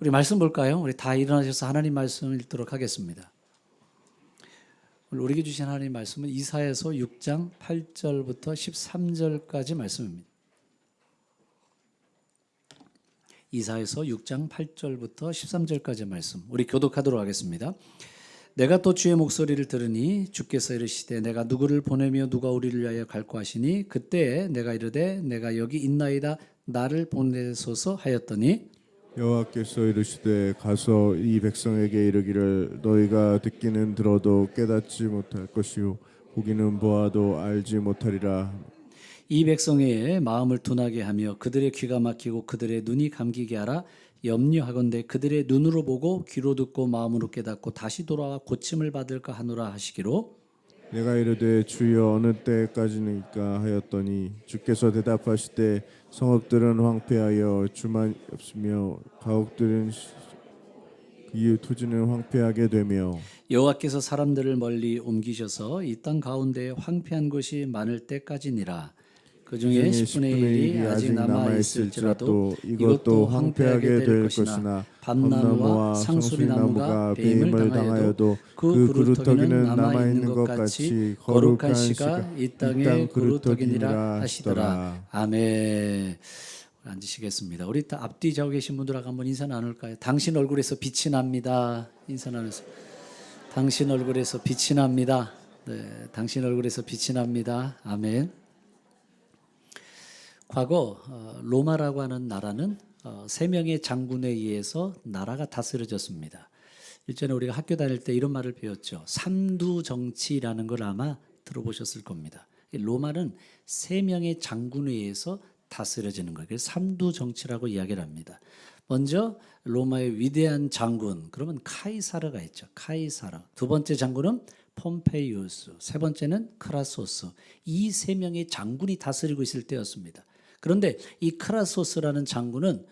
우리 말씀 볼까요? 우리 다 일어나셔서 하나님 말씀을 읽도록 하겠습니다. 오늘 우리에게 주신 하나님 말씀은 이사야서 6장 8절부터 13절까지 말씀입니다. 이사야서 6장 8절부터 13절까지 말씀. 우리 교독하도록 하겠습니다. 내가 또 주의 목소리를 들으니 주께서 이르시되 내가 누구를 보내며 누가 우리를 위하여 갈고 하시니 그때 내가 이르되 내가 여기 있나이다 나를 보내소서 하였더니 여호와께서 이르시되 가서 이 백성에게 이르기를 너희가 듣기는 들어도 깨닫지 못할 것이요 보기는 보아도 알지 못하리라. 이 백성의 마음을 둔하게 하며 그들의 귀가 막히고 그들의 눈이 감기게 하라. 염려하건대 그들의 눈으로 보고 귀로 듣고 마음으로 깨닫고 다시 돌아와 고침을 받을까 하노라 하시기로 내가 이르되 주여 어느 때까지니까 하였더니 주께서 대답하시되 성읍들은 황폐하여 주만 없으며 가옥들은 이 토지는 황폐하게 되며 여호와께서 사람들을 멀리 옮기셔서 이 땅 가운데에 황폐한 곳이 많을 때까지니라. 그 중에 10분의 1이 아직 남아 있을지라도 이것도 황폐하게 될 것이나 밤나무와 상수리나무가 배임을 당하여도 그 그루터기는 남아 있는 것 같이 거룩한 씨가 이 땅의 그루터기니라 하시더라. 아멘. 앉으시겠습니다. 우리 다 앞뒤 자고 계신 분들하고 한번 인사 나눌까요? 당신 얼굴에서 빛이 납니다. 인사 나누세요. 당신 얼굴에서 빛이 납니다. 네, 당신 얼굴에서 빛이 납니다. 아멘. 과거 로마라고 하는 나라는 세 명의 장군에 의해서 나라가 다스려졌습니다. 일전에 우리가 학교 다닐 때 이런 말을 배웠죠. 삼두 정치라는 걸 아마 들어보셨을 겁니다. 로마는 세 명의 장군에 의해서 다스려지는 거예요. 그래서 삼두 정치라고 이야기를 합니다. 먼저 로마의 위대한 장군, 그러면 카이사르가 있죠. 카이사르. 두 번째 장군은 폼페이우스, 세 번째는 크라소스. 이 세 명의 장군이 다스리고 있을 때였습니다. 그런데 이 크라소스라는 장군은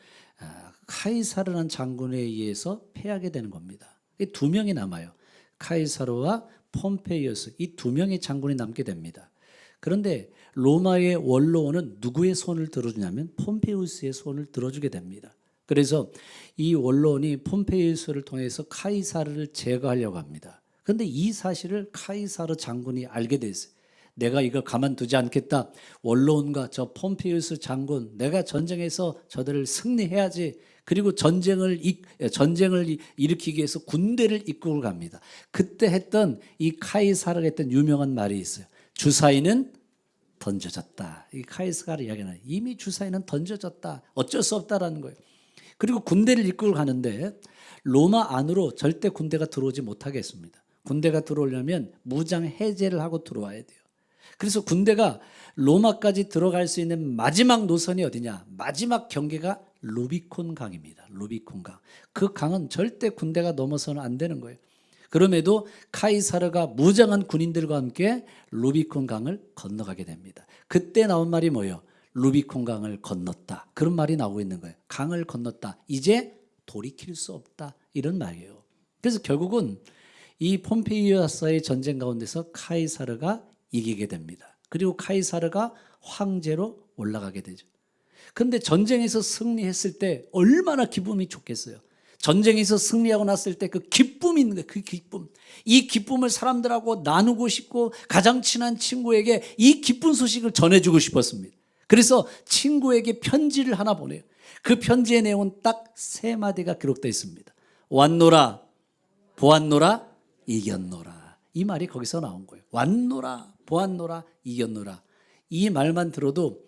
카이사르라는 장군에 의해서 패하게 되는 겁니다. 두 명이 남아요. 카이사르와 폼페이우스, 이 두 명의 장군이 남게 됩니다. 그런데 로마의 원로원은 누구의 손을 들어주냐면 폼페이우스의 손을 들어주게 됩니다. 그래서 이 원로원이 폼페이우스를 통해서 카이사르를 제거하려고 합니다. 그런데 이 사실을 카이사르 장군이 알게 됐어요. 내가 이걸 가만두지 않겠다. 원로원과 저 폼페이우스 장군, 내가 전쟁에서 저들을 승리해야지. 그리고 전쟁을 일으키기 위해서 군대를 이끌고 갑니다. 그때 했던 이 카이사르가 했던 유명한 말이 있어요. 주사위는 던져졌다. 이 카이사르 이야기는 이미 주사위는 던져졌다. 어쩔 수 없다라는 거예요. 그리고 군대를 이끌고 가는데 로마 안으로 절대 군대가 들어오지 못하게 했습니다. 군대가 들어오려면 무장 해제를 하고 들어와야 돼요. 그래서 군대가 로마까지 들어갈 수 있는 마지막 노선이 어디냐? 마지막 경계가 루비콘 강입니다. 루비콘 강. 그 강은 절대 군대가 넘어서는 안 되는 거예요. 그럼에도 카이사르가 무장한 군인들과 함께 루비콘 강을 건너가게 됩니다. 그때 나온 말이 뭐예요? 루비콘 강을 건넜다. 그런 말이 나오고 있는 거예요. 강을 건넜다. 이제 돌이킬 수 없다. 이런 말이에요. 그래서 결국은 이 폼페이우스의 전쟁 가운데서 카이사르가 이기게 됩니다. 그리고 카이사르가 황제로 올라가게 되죠. 그런데 전쟁에서 승리했을 때 얼마나 기쁨이 좋겠어요. 전쟁에서 승리하고 났을 때 그 기쁨이 있는 거예요. 그 기쁨. 이 기쁨을 사람들하고 나누고 싶고 가장 친한 친구에게 이 기쁜 소식을 전해주고 싶었습니다. 그래서 친구에게 편지를 하나 보내요. 그 편지의 내용은 딱 세 마디가 기록되어 있습니다. 왔노라, 보았노라, 이겼노라. 이 말이 거기서 나온 거예요. 왔노라, 보았노라, 이겼노라. 이 말만 들어도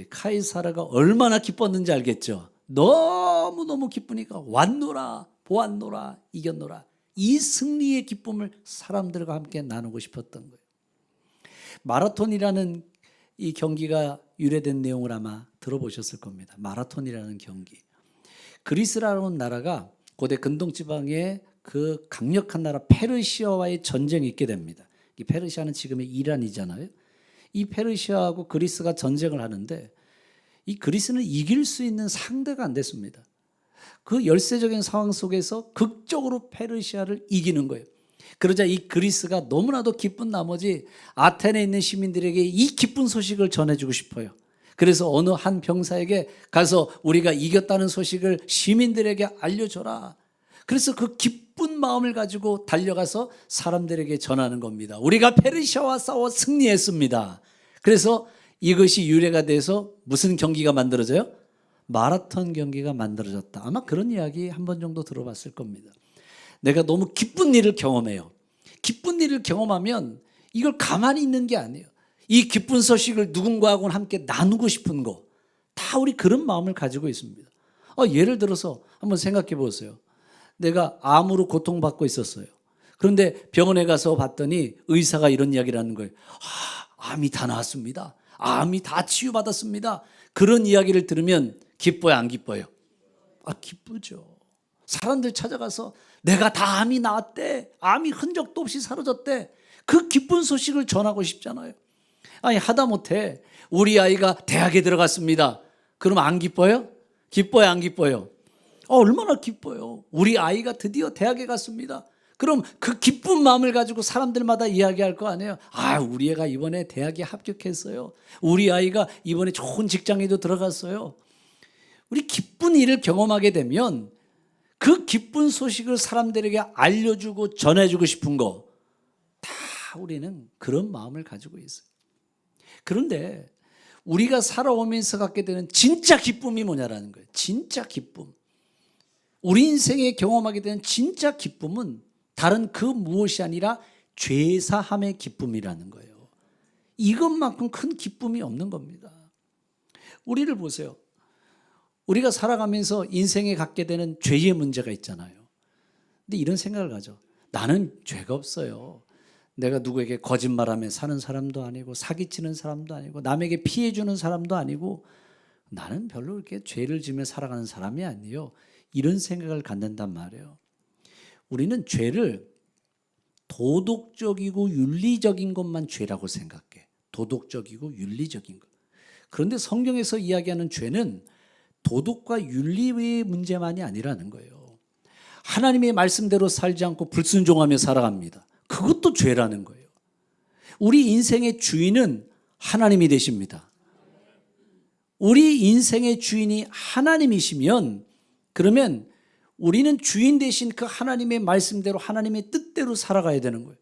카이사르가 얼마나 기뻤는지 알겠죠. 너무너무 기쁘니까 왔노라, 보았노라, 이겼노라. 이 승리의 기쁨을 사람들과 함께 나누고 싶었던 거예요. 마라톤이라는 이 경기가 유래된 내용을 아마 들어보셨을 겁니다. 마라톤이라는 경기. 그리스라는 나라가 고대 근동지방의 그 강력한 나라 페르시아와의 전쟁이 있게 됩니다. 이 페르시아는 지금의 이란이잖아요. 이 페르시아하고 그리스가 전쟁을 하는데 이 그리스는 이길 수 있는 상대가 안 됐습니다. 그 열세적인 상황 속에서 극적으로 페르시아를 이기는 거예요. 그러자 이 그리스가 너무나도 기쁜 나머지 아테네에 있는 시민들에게 이 기쁜 소식을 전해주고 싶어요. 그래서 어느 한 병사에게 가서 우리가 이겼다는 소식을 시민들에게 알려줘라. 그래서 그 기쁜 마음을 가지고 달려가서 사람들에게 전하는 겁니다. 우리가 페르시아와 싸워 승리했습니다. 그래서 이것이 유래가 돼서 무슨 경기가 만들어져요? 마라톤 경기가 만들어졌다. 아마 그런 이야기 한 번 정도 들어봤을 겁니다. 내가 너무 기쁜 일을 경험해요. 기쁜 일을 경험하면 이걸 가만히 있는 게 아니에요. 이 기쁜 소식을 누군가하고는 함께 나누고 싶은 거. 다 우리 그런 마음을 가지고 있습니다. 예를 들어서 한번 생각해 보세요. 내가 암으로 고통받고 있었어요. 그런데 병원에 가서 봤더니 의사가 이런 이야기를 하는 거예요. 암이 다 나았습니다. 암이 다 치유받았습니다. 그런 이야기를 들으면 기뻐요, 안 기뻐요? 기쁘죠. 사람들 찾아가서 내가 다 암이 나았대. 암이 흔적도 없이 사라졌대. 그 기쁜 소식을 전하고 싶잖아요. 하다못해 우리 아이가 대학에 들어갔습니다. 그럼 안 기뻐요? 기뻐요, 안 기뻐요? 얼마나 기뻐요. 우리 아이가 드디어 대학에 갔습니다. 그럼 그 기쁜 마음을 가지고 사람들마다 이야기할 거 아니에요. 우리 애가 이번에 대학에 합격했어요. 우리 아이가 이번에 좋은 직장에도 들어갔어요. 우리 기쁜 일을 경험하게 되면 그 기쁜 소식을 사람들에게 알려주고 전해주고 싶은 거 다 우리는 그런 마음을 가지고 있어요. 그런데 우리가 살아오면서 갖게 되는 진짜 기쁨이 뭐냐라는 거예요. 진짜 기쁨. 우리 인생에 경험하게 되는 진짜 기쁨은 다른 그 무엇이 아니라 죄사함의 기쁨이라는 거예요. 이것만큼 큰 기쁨이 없는 겁니다. 우리를 보세요. 우리가 살아가면서 인생에 갖게 되는 죄의 문제가 있잖아요. 근데 이런 생각을 가져. 나는 죄가 없어요. 내가 누구에게 거짓말하며 사는 사람도 아니고 사기치는 사람도 아니고 남에게 피해 주는 사람도 아니고 나는 별로 그렇게 죄를 지며 살아가는 사람이 아니에요. 이런 생각을 갖는단 말이에요. 우리는 죄를 도덕적이고 윤리적인 것만 죄라고 생각해. 도덕적이고 윤리적인 것. 그런데 성경에서 이야기하는 죄는 도덕과 윤리의 문제만이 아니라는 거예요. 하나님의 말씀대로 살지 않고 불순종하며 살아갑니다. 그것도 죄라는 거예요. 우리 인생의 주인은 하나님이 되십니다. 우리 인생의 주인이 하나님이시면 그러면 우리는 주인 대신 그 하나님의 말씀대로 하나님의 뜻대로 살아가야 되는 거예요.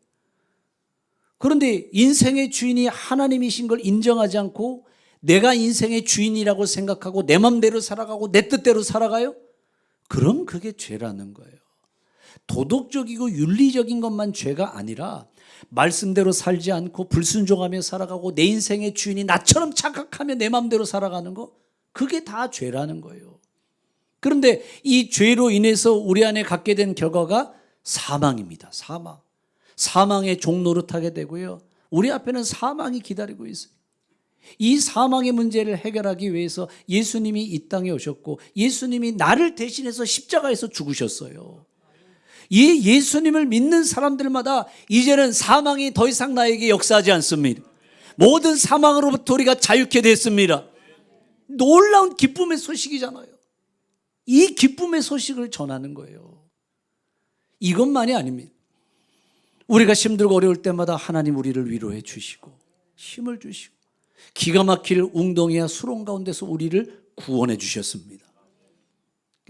그런데 인생의 주인이 하나님이신 걸 인정하지 않고 내가 인생의 주인이라고 생각하고 내 맘대로 살아가고 내 뜻대로 살아가요? 그럼 그게 죄라는 거예요. 도덕적이고 윤리적인 것만 죄가 아니라 말씀대로 살지 않고 불순종하며 살아가고 내 인생의 주인이 나처럼 착각하며 내 맘대로 살아가는 거, 그게 다 죄라는 거예요. 그런데 이 죄로 인해서 우리 안에 갖게 된 결과가 사망입니다. 사망. 사망의 종노릇하게 되고요. 우리 앞에는 사망이 기다리고 있어요. 이 사망의 문제를 해결하기 위해서 예수님이 이 땅에 오셨고 예수님이 나를 대신해서 십자가에서 죽으셨어요. 이 예수님을 믿는 사람들마다 이제는 사망이 더 이상 나에게 역사하지 않습니다. 모든 사망으로부터 우리가 자유케 됐습니다. 놀라운 기쁨의 소식이잖아요. 이 기쁨의 소식을 전하는 거예요. 이것만이 아닙니다. 우리가 힘들고 어려울 때마다 하나님 우리를 위로해 주시고 힘을 주시고 기가 막힐 웅덩이와 수렁 가운데서 우리를 구원해 주셨습니다.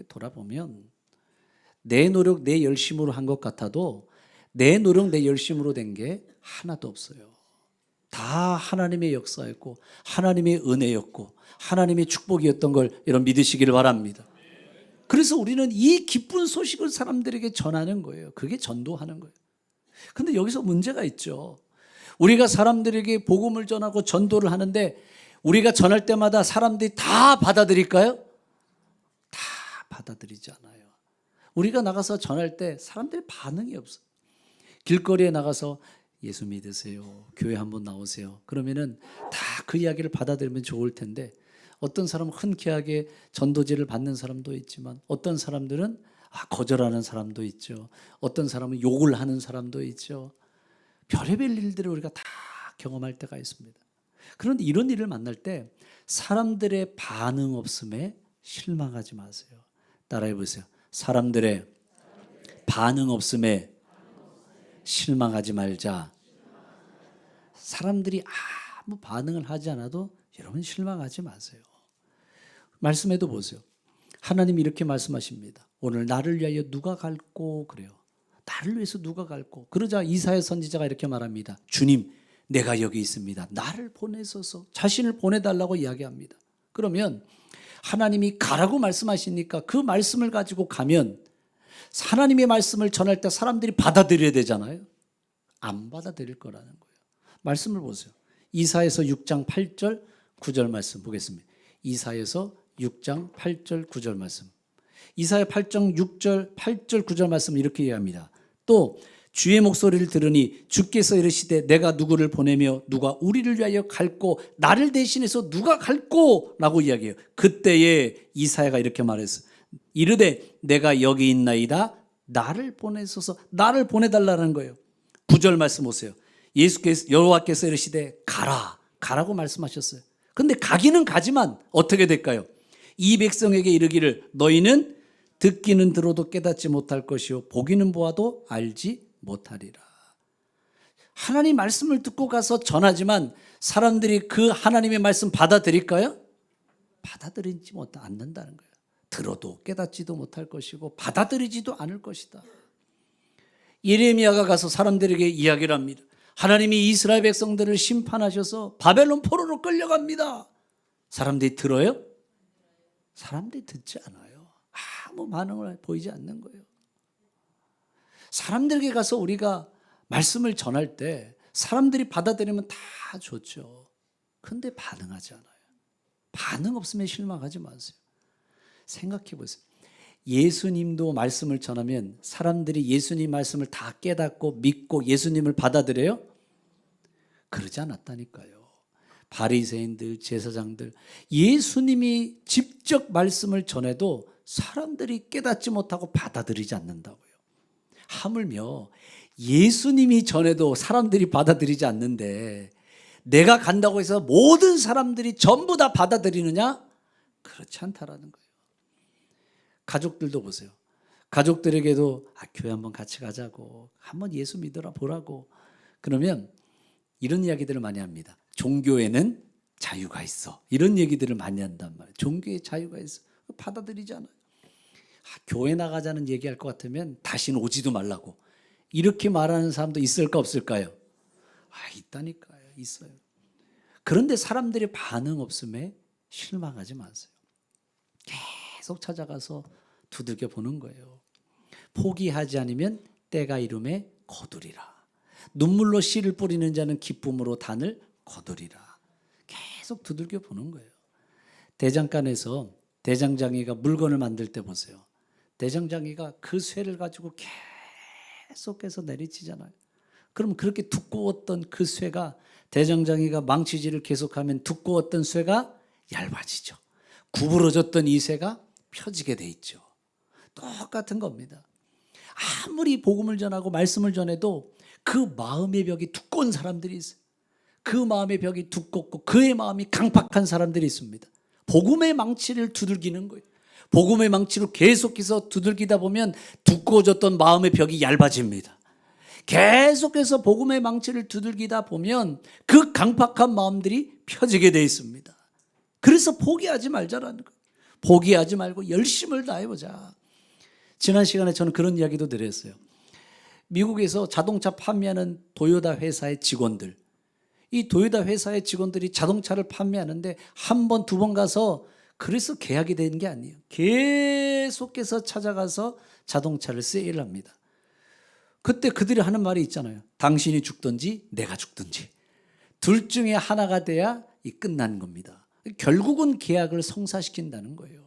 돌아보면 내 노력, 내 열심으로 한 것 같아도 내 노력, 내 열심으로 된 게 하나도 없어요. 다 하나님의 역사였고 하나님의 은혜였고 하나님의 축복이었던 걸 여러분 믿으시기를 바랍니다. 그래서 우리는 이 기쁜 소식을 사람들에게 전하는 거예요. 그게 전도하는 거예요. 근데 여기서 문제가 있죠. 우리가 사람들에게 복음을 전하고 전도를 하는데 우리가 전할 때마다 사람들이 다 받아들일까요? 다 받아들이지 않아요. 우리가 나가서 전할 때 사람들의 반응이 없어요. 길거리에 나가서 예수 믿으세요. 교회 한번 나오세요. 그러면은 다 그 이야기를 받아들이면 좋을 텐데 어떤 사람은 흔쾌하게 전도지를 받는 사람도 있지만 어떤 사람들은 거절하는 사람도 있죠. 어떤 사람은 욕을 하는 사람도 있죠. 별의별 일들을 우리가 다 경험할 때가 있습니다. 그런데 이런 일을 만날 때 사람들의 반응 없음에 실망하지 마세요. 따라해 보세요. 사람들의 반응 없음에 실망하지 말자. 사람들이 아무 반응을 하지 않아도 여러분 실망하지 마세요. 말씀에도 보세요. 하나님이 이렇게 말씀하십니다. 오늘 나를 위하여 누가 갈꼬 그래요. 나를 위해서 누가 갈꼬. 그러자 이사야 선지자가 이렇게 말합니다. 주님, 내가 여기 있습니다. 나를 보내소서. 자신을 보내달라고 이야기합니다. 그러면 하나님이 가라고 말씀하시니까 그 말씀을 가지고 가면 하나님의 말씀을 전할 때 사람들이 받아들여야 되잖아요. 안 받아들일 거라는 거예요. 말씀을 보세요. 이사야서 6장 8절 9절 말씀 보겠습니다. 이사야서 6장 8절 9절 말씀. 이사야 8장 6절 8절 9절 말씀 이렇게 이야기합니다. 또 주의 목소리를 들으니 주께서 이르시되 내가 누구를 보내며 누가 우리를 위하여 갈꼬 나를 대신해서 누가 갈꼬 라고 이야기해요. 그때에 이사야가 이렇게 말했어요. 이르되 내가 여기 있나이다 나를 보내소서. 나를 보내달라는 거예요. 9절 말씀 보세요. 예수께서 여호와께서 이르시되 가라고 말씀하셨어요. 근데 가기는 가지만 어떻게 될까요? 이 백성에게 이르기를 너희는 듣기는 들어도 깨닫지 못할 것이요 보기는 보아도 알지 못하리라. 하나님 말씀을 듣고 가서 전하지만 사람들이 그 하나님의 말씀 받아들일까요? 받아들이지 않는다는 거예요. 들어도 깨닫지도 못할 것이고 받아들이지도 않을 것이다. 예레미야가 가서 사람들에게 이야기를 합니다. 하나님이 이스라엘 백성들을 심판하셔서 바벨론 포로로 끌려갑니다. 사람들이 들어요? 사람들이 듣지 않아요. 아무 반응을 보이지 않는 거예요. 사람들에게 가서 우리가 말씀을 전할 때 사람들이 받아들이면 다 좋죠. 근데 반응하지 않아요. 반응 없으면 실망하지 마세요. 생각해 보세요. 예수님도 말씀을 전하면 사람들이 예수님 말씀을 다 깨닫고 믿고 예수님을 받아들여요? 그러지 않았다니까요. 바리새인들, 제사장들, 예수님이 직접 말씀을 전해도 사람들이 깨닫지 못하고 받아들이지 않는다고요. 하물며 예수님이 전해도 사람들이 받아들이지 않는데 내가 간다고 해서 모든 사람들이 전부 다 받아들이느냐? 그렇지 않다라는 거예요. 가족들도 보세요. 가족들에게도 교회 한번 같이 가자고, 한번 예수 믿어라 보라고. 그러면 이런 이야기들을 많이 합니다. 종교에는 자유가 있어. 이런 얘기들을 많이 한단 말이에요. 종교에 자유가 있어. 받아들이지 않아요. 교회 나가자는 얘기할 것 같으면 다시는 오지도 말라고. 이렇게 말하는 사람도 있을까 없을까요? 있다니까요. 있어요. 그런데 사람들이 반응 없음에 실망하지 마세요. 계속 찾아가서 두들겨 보는 거예요. 포기하지 않으면 때가 이름에 거두리라. 눈물로 씨를 뿌리는 자는 기쁨으로 단을 거두리라. 계속 두들겨 보는 거예요. 대장간에서 대장장이가 물건을 만들 때 보세요. 대장장이가 그 쇠를 가지고 계속해서 내리치잖아요. 그럼 그렇게 두꺼웠던 그 쇠가 대장장이가 망치질을 계속하면 두꺼웠던 쇠가 얇아지죠. 구부러졌던 이 쇠가 펴지게 돼 있죠. 똑같은 겁니다. 아무리 복음을 전하고 말씀을 전해도 그 마음의 벽이 두꺼운 사람들이 있어요. 그 마음의 벽이 두껍고 그의 마음이 강팍한 사람들이 있습니다. 복음의 망치를 두들기는 거예요. 복음의 망치로 계속해서 두들기다 보면 두꺼워졌던 마음의 벽이 얇아집니다. 계속해서 복음의 망치를 두들기다 보면 그 강팍한 마음들이 펴지게 돼 있습니다. 그래서 포기하지 말자라는 거예요. 포기하지 말고 열심을 다해보자. 지난 시간에 저는 그런 이야기도 드렸어요. 미국에서 자동차 판매하는 도요타 회사의 직원들, 이 도요타 회사의 직원들이 자동차를 판매하는데 한 번, 두 번 가서 그래서 계약이 되는 게 아니에요. 계속해서 찾아가서 자동차를 세일합니다. 그때 그들이 하는 말이 있잖아요. 당신이 죽든지 내가 죽든지 둘 중에 하나가 돼야 끝나는 겁니다. 결국은 계약을 성사시킨다는 거예요.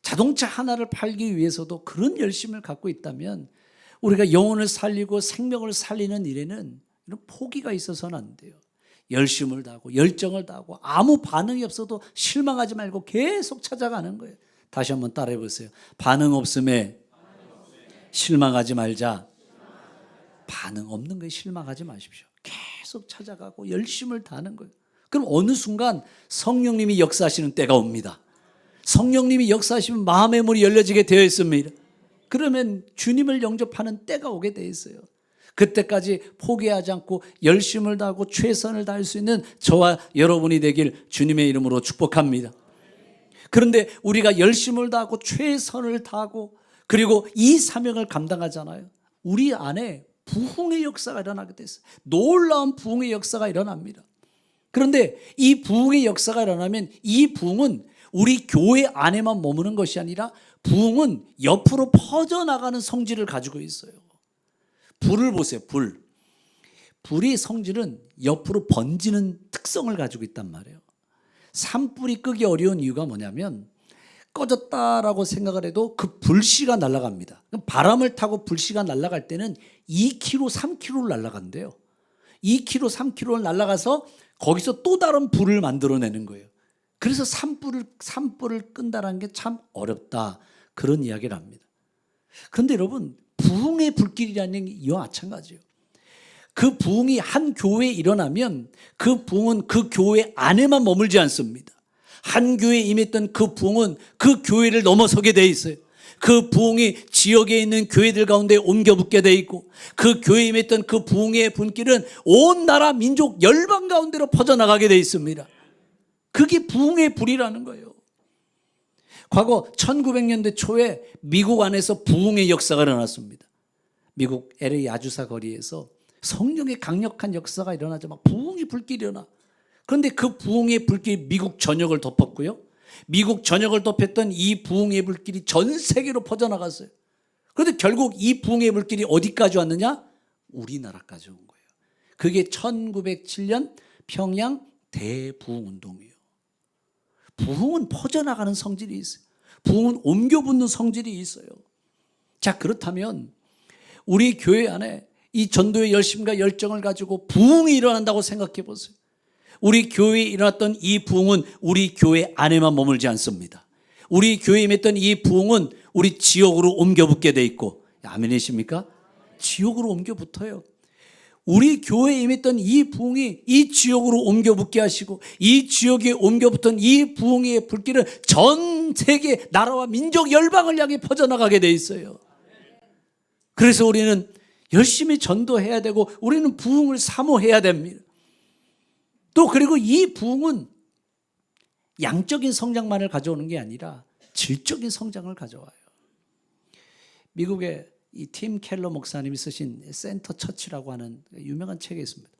자동차 하나를 팔기 위해서도 그런 열심을 갖고 있다면 우리가 영혼을 살리고 생명을 살리는 일에는 이런 포기가 있어서는 안 돼요. 열심을 다하고 열정을 다하고 아무 반응이 없어도 실망하지 말고 계속 찾아가는 거예요. 다시 한번 따라해 보세요. 반응 없음에 실망하지 말자. 반응 없는 거에 실망하지 마십시오. 계속 찾아가고 열심을 다하는 거예요. 그럼 어느 순간 성령님이 역사하시는 때가 옵니다. 성령님이 역사하시면 마음의 문이 열려지게 되어 있습니다. 그러면 주님을 영접하는 때가 오게 되어 있어요. 그때까지 포기하지 않고 열심을 다하고 최선을 다할 수 있는 저와 여러분이 되길 주님의 이름으로 축복합니다. 그런데 우리가 열심을 다하고 최선을 다하고 그리고 이 사명을 감당하잖아요. 우리 안에 부흥의 역사가 일어나게 됐어요. 놀라운 부흥의 역사가 일어납니다. 그런데 이 부흥의 역사가 일어나면 이 부흥은 우리 교회 안에만 머무는 것이 아니라 부흥은 옆으로 퍼져나가는 성질을 가지고 있어요. 불을 보세요. 불이 성질은 옆으로 번지는 특성을 가지고 있단 말이에요. 산불이 끄기 어려운 이유가 뭐냐면 꺼졌다라고 생각을 해도 그 불씨가 날아갑니다. 바람을 타고 불씨가 날아갈 때는 2km, 3km를 날아간대요. 2km, 3km를 날아가서 거기서 또 다른 불을 만들어내는 거예요. 그래서 산불을 끈다는 게 참 어렵다. 그런 이야기를 합니다. 그런데 여러분, 부흥의 불길이라는 게 이와 마찬가지예요. 그 부흥이 한 교회에 일어나면 그 부흥은 그 교회 안에만 머물지 않습니다. 한 교회에 임했던 그 부흥은 그 교회를 넘어서게 돼 있어요. 그 부흥이 지역에 있는 교회들 가운데 옮겨 붙게 돼 있고 그 교회에 임했던 그 부흥의 분길은 온 나라 민족 열방 가운데로 퍼져나가게 돼 있습니다. 그게 부흥의 불이라는 거예요. 과거 1900년대 초에 미국 안에서 부흥의 역사가 일어났습니다. 미국 LA 야주사 거리에서 성령의 강력한 역사가 일어나자 막 부흥의 불길이 일어나. 그런데 그 부흥의 불길이 미국 전역을 덮었고요. 미국 전역을 덮였던 이 부흥의 불길이 전 세계로 퍼져나갔어요. 그런데 결국 이 부흥의 불길이 어디까지 왔느냐? 우리나라까지 온 거예요. 그게 1907년 평양 대부흥운동이에요. 부흥은 퍼져나가는 성질이 있어요. 부흥은 옮겨 붙는 성질이 있어요. 자, 그렇다면 우리 교회 안에 이 전도의 열심과 열정을 가지고 부흥이 일어난다고 생각해 보세요. 우리 교회에 일어났던 이 부흥은 우리 교회 안에만 머물지 않습니다. 우리 교회에 임했던 이 부흥은 우리 지역으로 옮겨 붙게 돼 있고, 아멘이십니까? 지역으로 옮겨 붙어요. 우리 교회에 임했던 이 부흥이 이 지역으로 옮겨 붙게 하시고 이 지역에 옮겨 붙은 이 부흥의 불길은 전 세계 나라와 민족 열방을 향해 퍼져나가게 돼 있어요. 그래서 우리는 열심히 전도해야 되고 우리는 부흥을 사모해야 됩니다. 또 그리고 이 부흥은 양적인 성장만을 가져오는 게 아니라 질적인 성장을 가져와요. 미국의 이 팀 켈러 목사님이 쓰신 센터 처치라고 하는 유명한 책이 있습니다.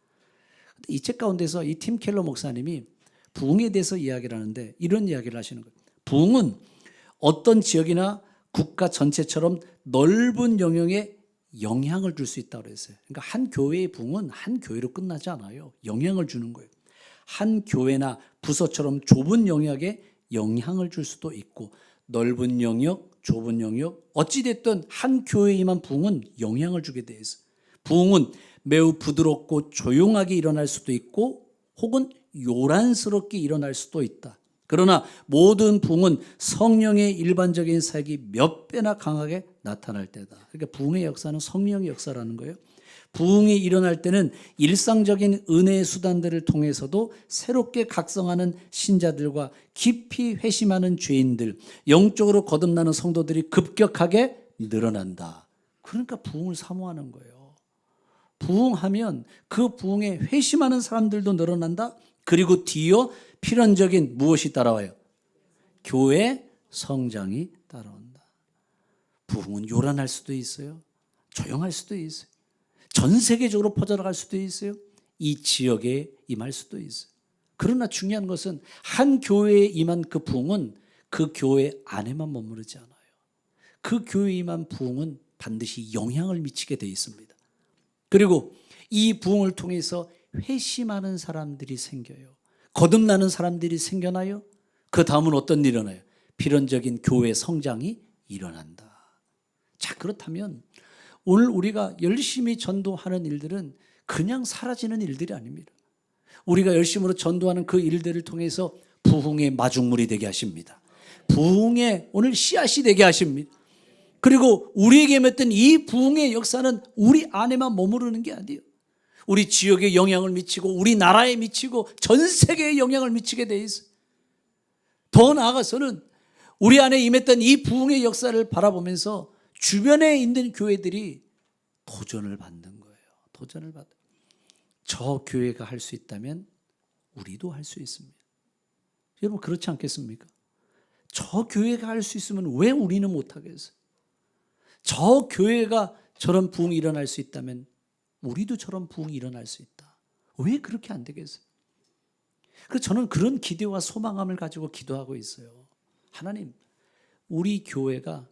이 책 가운데서 이 팀 켈러 목사님이 부흥에 대해서 이야기를 하는데 이런 이야기를 하시는 거예요. 부흥은 어떤 지역이나 국가 전체처럼 넓은 영역에 영향을 줄 수 있다고 그랬어요. 그러니까 한 교회의 부흥은 한 교회로 끝나지 않아요. 영향을 주는 거예요. 한 교회나 부서처럼 좁은 영역에 영향을 줄 수도 있고 넓은 영역, 좁은 영역 어찌됐든 한 교회에 임한 부흥은 영향을 주게 돼 있어요. 부흥은 매우 부드럽고 조용하게 일어날 수도 있고 혹은 요란스럽게 일어날 수도 있다. 그러나 모든 부흥은 성령의 일반적인 사역이 몇 배나 강하게 나타날 때다. 그러니까 부흥의 역사는 성령의 역사라는 거예요. 부흥이 일어날 때는 일상적인 은혜의 수단들을 통해서도 새롭게 각성하는 신자들과 깊이 회심하는 죄인들, 영적으로 거듭나는 성도들이 급격하게 늘어난다. 그러니까 부흥을 사모하는 거예요. 부흥하면 그 부흥에 회심하는 사람들도 늘어난다. 그리고 뒤이어 필연적인 무엇이 따라와요? 교회 성장이 따라온다. 부흥은 요란할 수도 있어요. 조용할 수도 있어요. 전 세계적으로 퍼져나갈 수도 있어요. 이 지역에 임할 수도 있어요. 그러나 중요한 것은 한 교회에 임한 그 부흥은 그 교회 안에만 머무르지 않아요. 그 교회에 임한 부흥은 반드시 영향을 미치게 되어 있습니다. 그리고 이 부흥을 통해서 회심하는 사람들이 생겨요. 거듭나는 사람들이 생겨나요. 그 다음은 어떤 일이 일어나요? 필연적인 교회 성장이 일어난다. 자, 그렇다면 오늘 우리가 열심히 전도하는 일들은 그냥 사라지는 일들이 아닙니다. 우리가 열심으로 전도하는 그 일들을 통해서 부흥의 마중물이 되게 하십니다. 부흥의 오늘 씨앗이 되게 하십니다. 그리고 우리에게 맺던 이 부흥의 역사는 우리 안에만 머무르는 게 아니에요. 우리 지역에 영향을 미치고 우리 나라에 미치고 전 세계에 영향을 미치게 돼 있어요. 더 나아가서는 우리 안에 임했던 이 부흥의 역사를 바라보면서 주변에 있는 교회들이 도전을 받는 거예요. 도전을 받아요. 저 교회가 할 수 있다면 우리도 할 수 있습니다. 여러분 그렇지 않겠습니까? 저 교회가 할 수 있으면 왜 우리는 못하겠어요? 저 교회가 저런 부흥이 일어날 수 있다면 우리도 저런 부흥이 일어날 수 있다. 왜 그렇게 안 되겠어요? 그래서 저는 그런 기대와 소망함을 가지고 기도하고 있어요. 하나님, 우리 교회가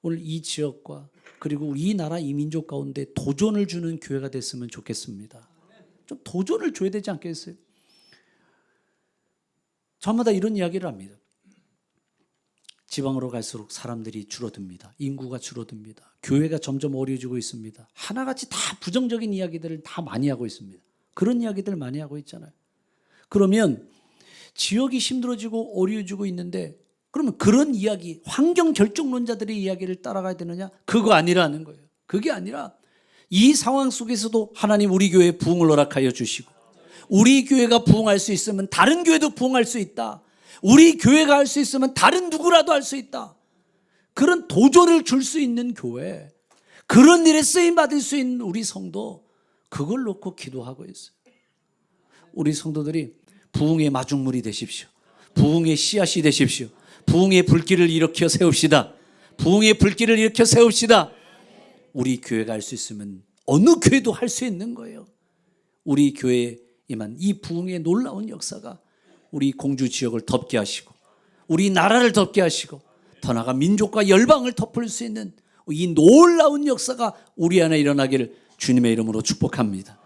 오늘 이 지역과 그리고 이 나라 이 민족 가운데 도전을 주는 교회가 됐으면 좋겠습니다. 좀 도전을 줘야 되지 않겠어요? 저마다 이런 이야기를 합니다. 지방으로 갈수록 사람들이 줄어듭니다. 인구가 줄어듭니다. 교회가 점점 어려워지고 있습니다. 하나같이 다 부정적인 이야기들을 다 많이 하고 있습니다. 그런 이야기들 많이 하고 있잖아요. 그러면 지역이 힘들어지고 어려워지고 있는데 그러면 그런 이야기, 환경 결정론자들의 이야기를 따라가야 되느냐? 그거 아니라는 거예요. 그게 아니라 이 상황 속에서도 하나님 우리 교회에 부흥을 허락하여 주시고 우리 교회가 부흥할 수 있으면 다른 교회도 부흥할 수 있다. 우리 교회가 할 수 있으면 다른 누구라도 할 수 있다. 그런 도전을 줄 수 있는 교회, 그런 일에 쓰임 받을 수 있는 우리 성도, 그걸 놓고 기도하고 있어요. 우리 성도들이 부흥의 마중물이 되십시오. 부흥의 씨앗이 되십시오. 부흥의 불길을 일으켜 세웁시다. 부흥의 불길을 일으켜 세웁시다. 우리 교회가 할 수 있으면 어느 교회도 할 수 있는 거예요. 우리 교회에 임한 이 부흥의 놀라운 역사가 우리 공주 지역을 덮게 하시고 우리 나라를 덮게 하시고 더 나아가 민족과 열방을 덮을 수 있는 이 놀라운 역사가 우리 안에 일어나기를 주님의 이름으로 축복합니다.